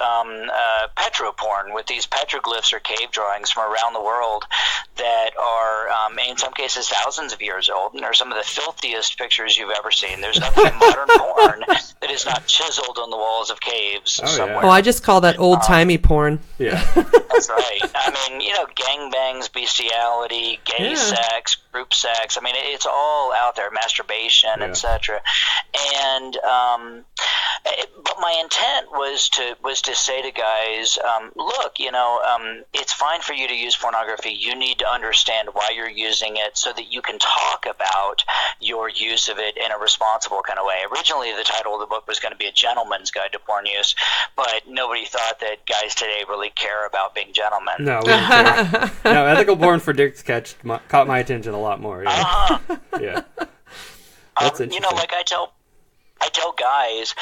petroporn, with these petroglyphs or cave drawings from around the world that are, in some cases, thousands of years old, and they're some of the filthiest pictures you've ever seen. There's nothing in modern porn that is not chiseled on the walls of caves somewhere. Oh, I just call that old-timey porn. Yeah. That's right. I mean, gangbangs, bestiality, gay sex, group sex. I mean, it's all out there, masturbation, etc. And but my intent was to say to guys, look, it's fine for you to use pornography. You need to understand why you're using it so that you can talk about your use of it in a responsible kind of way. Originally, the title of the book was going to be A Gentleman's Guide to Porn Use, but nobody thought that guys today really care about being gentlemen. No, we don't care. No, ethical porn for dicks caught my attention a lot more. Yeah. Yeah. That's interesting. Like I tell guys,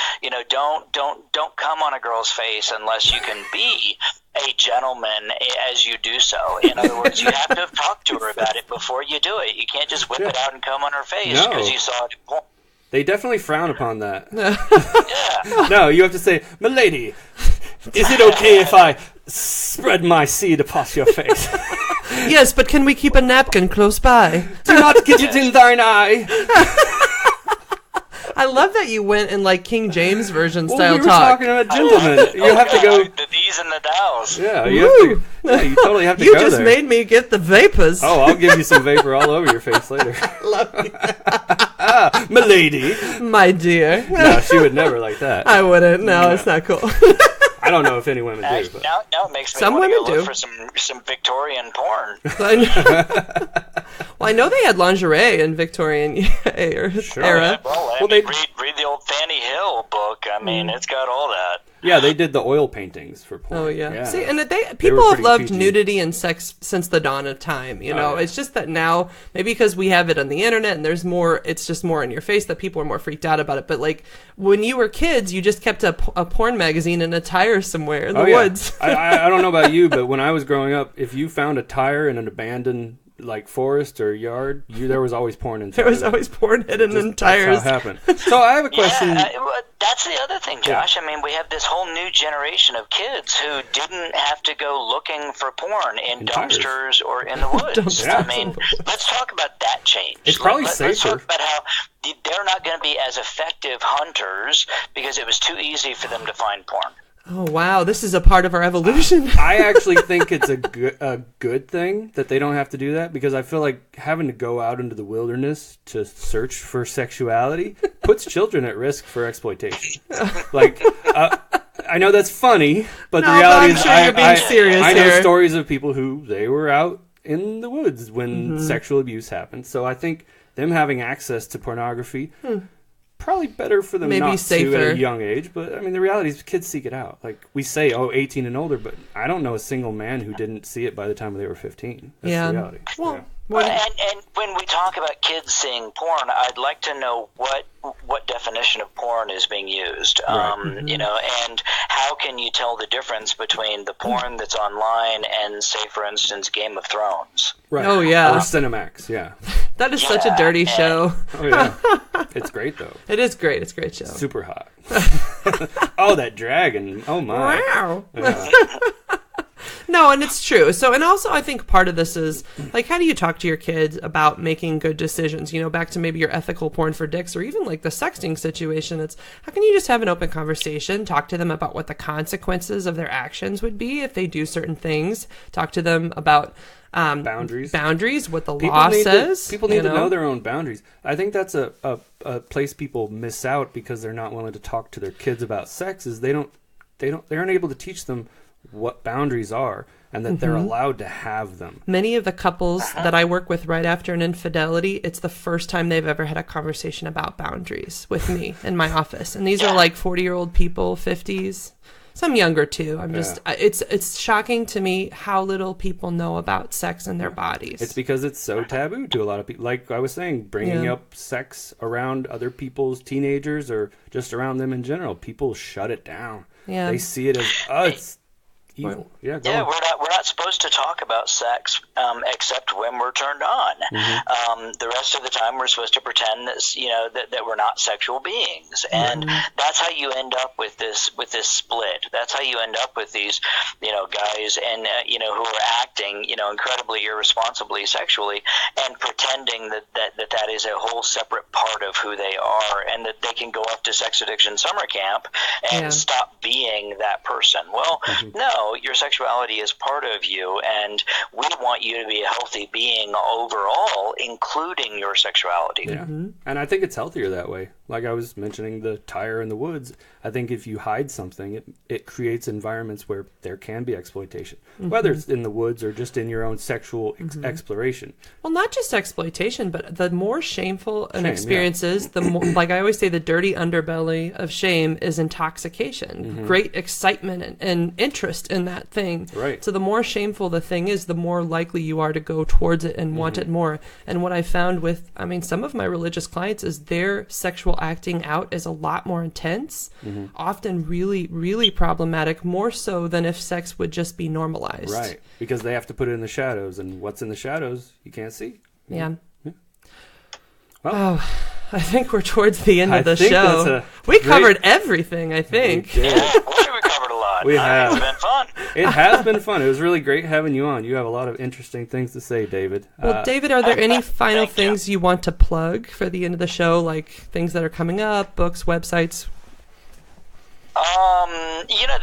don't come on a girl's face unless you can be a gentleman as you do so. In other words, you have to have talked to her about it before you do it. You can't just whip it out and come on her face because you saw it in porn. They definitely frown upon that. Yeah. No, you have to say, "Milady, is it okay if I spread my seed upon your face?" Yes, but can we keep a napkin close by? Do not get it in thine eye. I love that you went in like King James Version we style were talk. talking about gentlemen. You have to go. The these and the thous. Yeah, you totally have to You go just there. made me get the vapors. Oh, I'll give you some vapor all over your face later. Love you. Milady. My dear. No, she would never like that. I wouldn't. No, it's not cool. I don't know if any women do. But. Now it makes me Some want to women go look do. for some Victorian porn. Well, I know they had lingerie in Victorian era. Well, read the old Fanny Hill book. I mean, it's got all that. Yeah, they did the oil paintings for porn. Oh yeah. See, and They people were have pretty loved PG. nudity and sex since the dawn of time. It's just that now, maybe because we have it on the internet and there's more, it's just more in your face that people are more freaked out about it. But like when you were kids, you just kept a porn magazine in a tire somewhere in the woods. I don't know about you, but when I was growing up, if you found a tire in an abandoned like forest or yard, there was always porn inside. There was always porn hidden in tires. That's how it happened. So I have a question. Yeah, That's the other thing, Josh. I mean, we have this whole new generation of kids who didn't have to go looking for porn in dumpsters or in the woods. I mean, let's talk about that change. It's probably safer. Let's talk about how they're not going to be as effective hunters because it was too easy for them to find porn. Oh, wow. This is a part of our evolution. I actually think it's a good thing that they don't have to do that, because I feel like having to go out into the wilderness to search for sexuality puts children at risk for exploitation. Like, I know that's funny, but the reality is you're being serious I know here. stories of people who they were out in the woods when sexual abuse happened. So I think them having access to pornography... probably better for them not to at a young age, but I mean the reality is kids seek it out. Like we say, 18 and older, but I don't know a single man who didn't see it by the time they were 15. That's the reality. Well, and when we talk about kids seeing porn, I'd like to know what definition of porn is being used. You know, and how can you tell the difference between the porn that's online and, say, for instance, Game of Thrones? Right. Oh, yeah. Or Cinemax, yeah. That is such a dirty show. Oh, yeah. It's great, though. It is great. It's a great show. Super hot. Oh, that dragon. Oh, my. Wow. Yeah. No, and it's true. So, and also I think part of this is, like, how do you talk to your kids about making good decisions? You know, back to maybe your ethical porn for dicks, or even like the sexting situation. It's how can you just have an open conversation, talk to them about what the consequences of their actions would be if they do certain things, talk to them about boundaries, what the law says. People need to know their own boundaries. I think that's a place people miss out because they're not willing to talk to their kids about sex, is they aren't able to teach them what boundaries are and that they're allowed to have them. Many of the couples that I work with right after an infidelity, it's the first time they've ever had a conversation about boundaries with me in my office. And these are like 40-year-old people, 50s, some younger too. I'm just, it's shocking to me how little people know about sex and their bodies. It's because it's so taboo to a lot of people. Like I was saying, bringing up sex around other people's teenagers or just around them in general, people shut it down. Yeah. They see it as, it's evil. We're not supposed to talk about sex except when we're turned on. The rest of the time, we're supposed to pretend that we're not sexual beings, and that's how you end up with this split. That's how you end up with these guys and who are acting incredibly irresponsibly sexually and pretending that is a whole separate part of who they are, and that they can go off to sex addiction summer camp and stop being that person. Well, no. Your sexuality is part of you, and we want you to be a healthy being overall, including your sexuality. Yeah. And I think it's healthier that way. Like I was mentioning the tire in the woods, I think if you hide something, it creates environments where there can be exploitation, whether it's in the woods or just in your own sexual exploration. Well, not just exploitation, but the more shameful an experience is, the more, like I always say, the dirty underbelly of shame is intoxication, great excitement and interest in that thing. Right. So the more shameful the thing is, the more likely you are to go towards it and want it more. And what I found with, some of my religious clients is their sexual acting out is a lot more intense, often really, really problematic, more so than if sex would just be normalized. Right. Because they have to put it in the shadows, and what's in the shadows, you can't see. Yeah. Well, I think we're towards the end of the show. We covered everything, I think. We covered a lot. We have. It's been fun. It has been fun. It was really great having you on. You have a lot of interesting things to say, David. Well, David, are there any final things you want to plug for the end of the show, like things that are coming up, books, websites?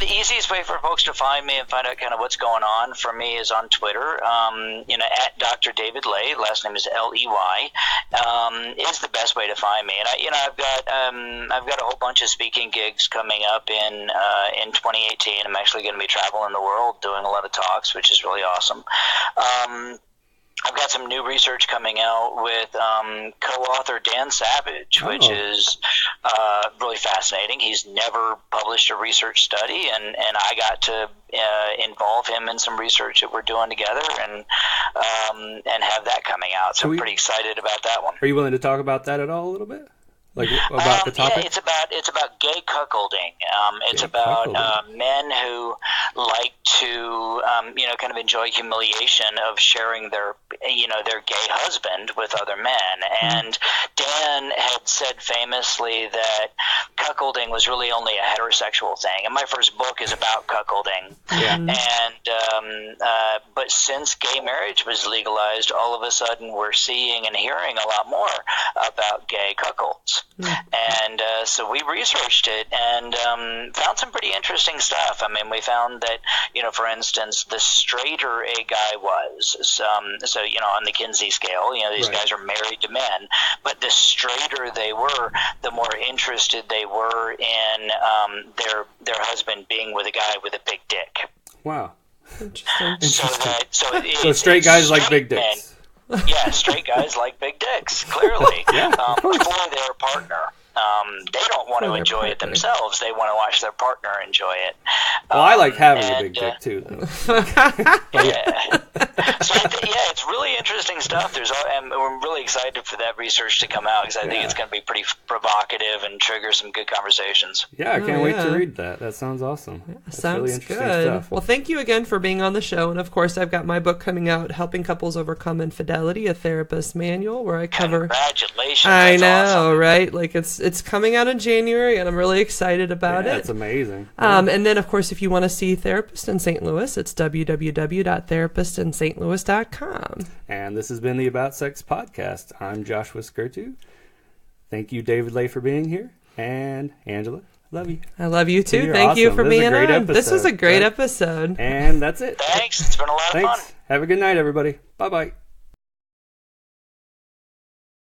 The easiest way for folks to find me and find out kind of what's going on for me is on Twitter. At Dr. David Ley, last name is Ley, is the best way to find me. And I've got a whole bunch of speaking gigs coming up in 2018. I'm actually going to be traveling the world doing a lot of talks, which is really awesome. I've got some new research coming out with co-author Dan Savage, which is really fascinating. He's never published a research study, and I got to involve him in some research that we're doing together and have that coming out. So I'm pretty excited about that one. Are you willing to talk about that at all a little bit? Like about the topic? Yeah, it's about gay cuckolding. It's about men who like to kind of enjoy humiliation of sharing their gay husband with other men. And Dan had said famously that cuckolding was really only a heterosexual thing. And my first book is about cuckolding. Yeah. And but since gay marriage was legalized, all of a sudden we're seeing and hearing a lot more about gay cuckolds. And so we researched it and found some pretty interesting stuff. I mean, we found that, for instance, the straighter a guy was, so on the Kinsey scale, these guys are married to men, but the straighter they were, the more interested they were in their husband being with a guy with a big dick. Wow. Interesting. So straight guys like big dicks. Yeah, straight guys like big dicks, clearly, for their partner. They don't want to enjoy it themselves. They want to watch their partner enjoy it. Well, I like having a big dick, too. Yeah. So, it's really interesting stuff. And we're really excited for that research to come out because I think it's going to be pretty provocative and trigger some good conversations. Yeah, I can't wait to read that. That sounds awesome. Sounds really interesting good. Stuff. Well, thank you again for being on the show. And, of course, I've got my book coming out, Helping Couples Overcome Infidelity, a Therapist Manual, where I cover... Congratulations. I know, awesome. Right? Like, it's coming out in January, and I'm really excited about it. That's amazing. And then, of course, if you want to see Therapist in St. Louis, it's www.therapistinstlouis.com. And this has been the About Sex podcast. I'm Joshua Skirtu. Thank you, David Lay, for being here. And Angela, love you. I love you, too. You're Thank you awesome. for being on. Episode. This was a great episode. And that's it. Thanks. It's been a lot of fun. Have a good night, everybody. Bye-bye.